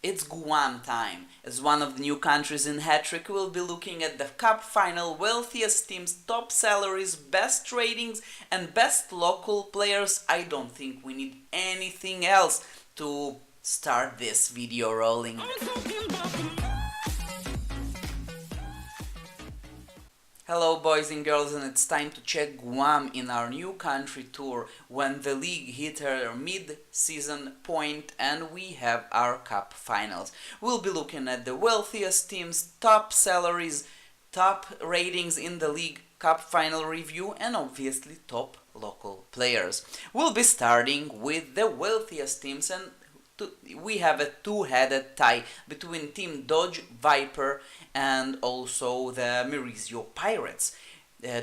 It's Guam time. As one of the new countries in Hattrick, we'll be looking at the Cup final, wealthiest teams, top salaries, best ratings, and best local players. I don't think we need anything else to start this video rolling. Hello boys and girls, and it's time to check Guam in our new country tour when the league hit her mid-season point and we have our cup finals. We'll be looking at the wealthiest teams, top salaries, top ratings in the league, cup final review, and obviously top local players. We'll be starting with the wealthiest teams, and we have a two-headed tie between Team Dodge Viper and also the Maurizio Pirates.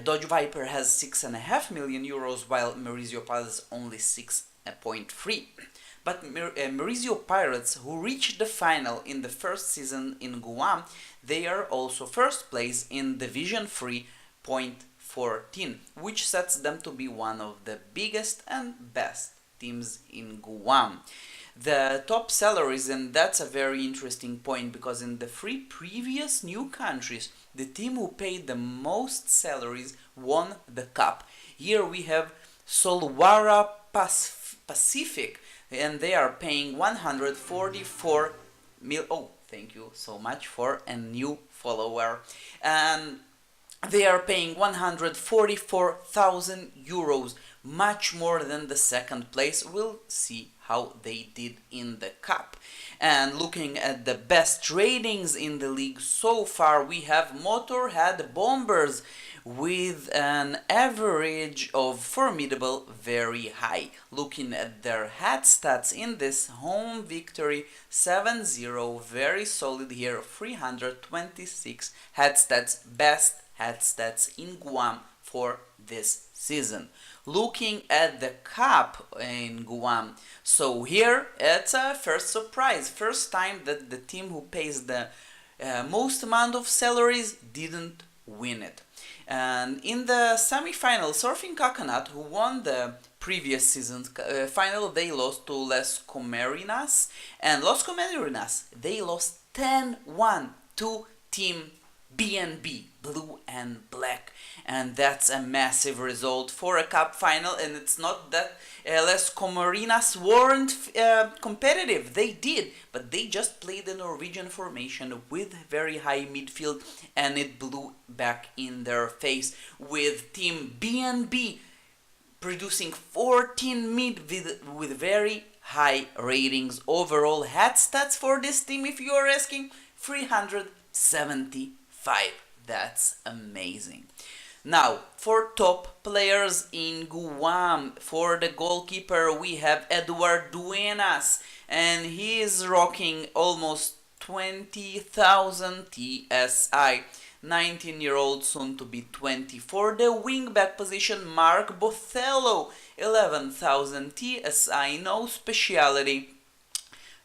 Dodge Viper has 6.5 million euros while Maurizio Pirates only 6.3. But Maurizio Pirates, who reached the final in the first season in Guam, they are also first place in Division 3.14, which sets them to be one of the biggest and best teams in Guam. The top salaries, and that's a very interesting point because in the three previous new countries, the team who paid the most salaries won the cup. Here we have Solwara Pacific, and they are paying 144 mil. Oh, thank you so much for a new follower. And they are paying 144,000 euros, much more than the second place. We'll see how they did in the cup. And looking at the best ratings in the league so far, we have Motorhead Bombers with an average of formidable very high. Looking at their head stats in this home victory, 7-0, very solid here, 326 head stats, best head stats in Guam for this season. Looking at the cup in Guam, so here it's a first surprise, first time that the team who pays the most amount of salaries didn't win it. And in the semi-final, Surfing Coconut, who won the previous season's final, they lost to Las Comerinas, and Las Comerinas, they lost 10-1 to Team BNB, Blue and Black, and that's a massive result for a cup final. And it's not that Las Comerinas weren't competitive, they did, but they just played the Norwegian formation with very high midfield, and it blew back in their face with Team BNB producing 14 mid with very high ratings. Overall head stats for this team, if you are asking, 375. That's amazing. Now, for top players in Guam, for the goalkeeper, we have Edward Duenas, and he is rocking almost 20,000 TSI. 19-year-old, soon to be 20. For the wingback position, Mark Bothello, 11,000 TSI, no speciality,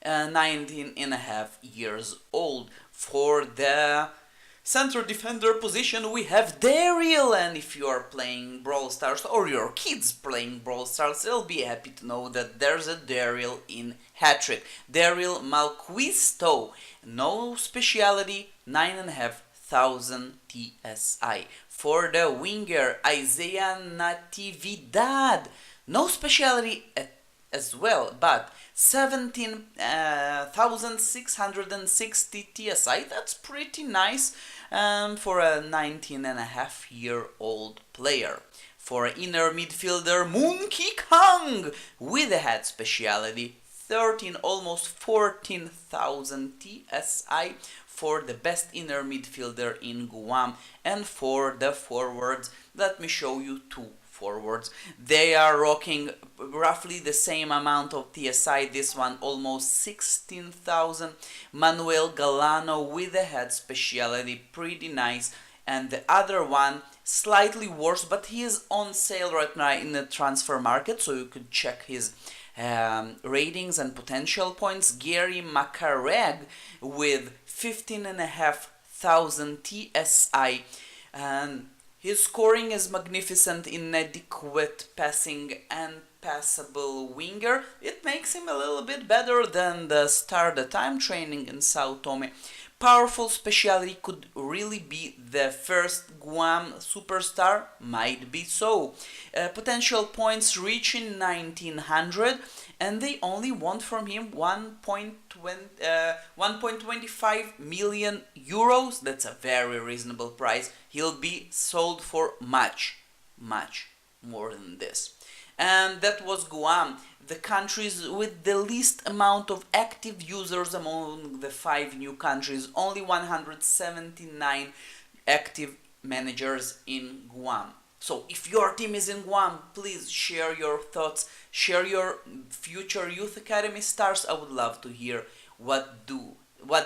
19.5 years old. For the center defender position, we have Daryl, and if you are playing Brawl Stars or your kids playing Brawl Stars, they'll be happy to know that there's a Daryl in Hattrick. Daryl Malquisto, no speciality, 9,500 TSI. For the winger, Isaiah Natividad, no speciality as well, but 17,660 TSI. That's pretty nice for a 19.5-year-old player. For inner midfielder, Monkey Kong with a head speciality, 13, almost 14,000 TSI for the best inner midfielder in Guam. And for the forwards, let me show you two forwards. They are rocking roughly the same amount of TSI. This one almost 16,000. Manuel Galano with a head speciality, pretty nice. And the other one slightly worse, but he is on sale right now in the transfer market, so you could check his ratings and potential points. Gary Makareg with 15,500 TSI, and his scoring is magnificent, inadequate passing and passable winger. It makes him a little bit better than the star that I'm training in Sao Tome. Powerful speciality could really be the first Guam superstar, might be so. Potential points reaching 1900, and they only want from him 1.25 million euros. That's a very reasonable price. He'll be sold for much more than this. And that was Guam, the countries with the least amount of active users among the 5 new countries. Only 179 active managers in Guam. So if your team is in Guam, please share your thoughts, share your future Youth Academy stars. I would love to hear what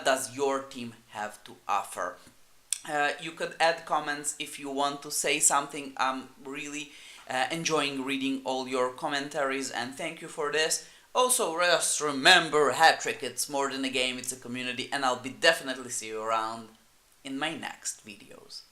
does your team have to offer. You could add comments if you want to say something. I'm really enjoying reading all your commentaries, and thank you for this. Also, just remember, Hattrick, it's more than a game, it's a community, and I'll be definitely see you around in my next videos.